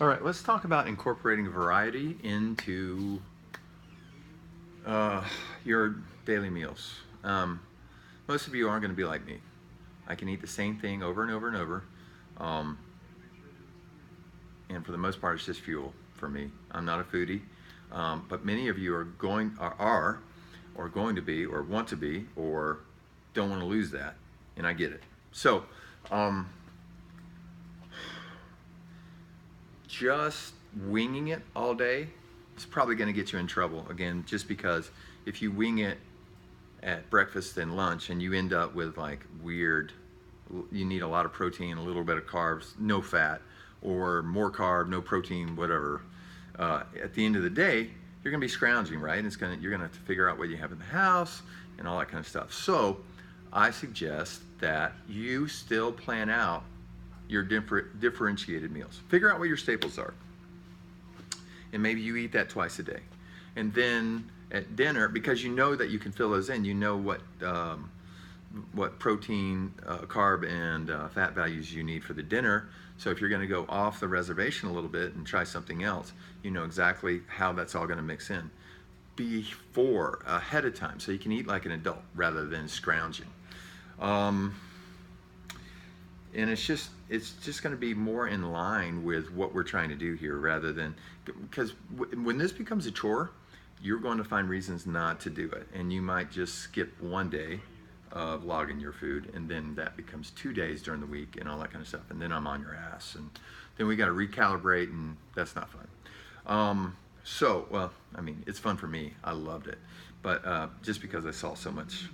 All right, let's talk about incorporating variety into uh, your daily meals. Most of you aren't going to be like me. I can eat the same thing over and over and over, um, and for the most part, it's just fuel for me. I'm not a foodie, but many of you are or going to be, or want to be, or don't want to lose that, and I get it. So, um, just winging it all day is probably going to get you in trouble again, just because if you wing it at breakfast and lunch and you end up with like weird, you need a lot of protein, a little bit of carbs, no fat, or more carb, no protein, whatever. At the end of the day, you're going to be scrounging, right? You're going to have to figure out what you have in the house and all that kind of stuff. So I suggest that you still plan out your differentiated meals. Figure out what your staples are, and maybe you eat that twice a day. And then at dinner, because you know that you can fill those in, you know what protein, carb, and fat values you need for the dinner. So if you're going to go off the reservation a little bit and try something else, you know exactly how that's all going to mix in before, ahead of time, so you can eat like an adult rather than scrounging. Um, and it's just going to be more in line with what we're trying to do here, rather than, because when this becomes a chore, you're going to find reasons not to do it, and you might just skip one day of logging your food, and then that becomes 2 days during the week and all that kind of stuff, and then I'm on your ass, and then we got to recalibrate, and that's not fun. Well, I mean, it's fun for me. I loved it, but just because I saw so much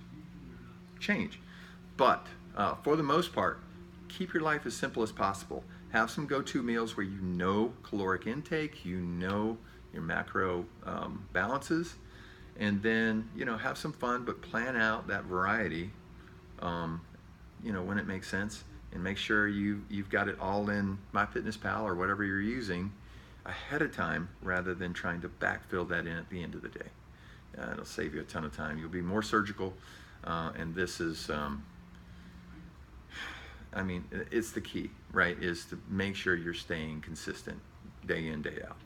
change. But for the most part, keep your life as simple as possible. Have some go-to meals where you know caloric intake, you know your macro balances, and then have some fun, but plan out that variety. Um, when it makes sense, and make sure you've got it all in MyFitnessPal or whatever you're using ahead of time, rather than trying to backfill that in at the end of the day. It'll save you a ton of time. You'll be more surgical, and this is. It's the key, right? Is to make sure you're staying consistent day in, day out.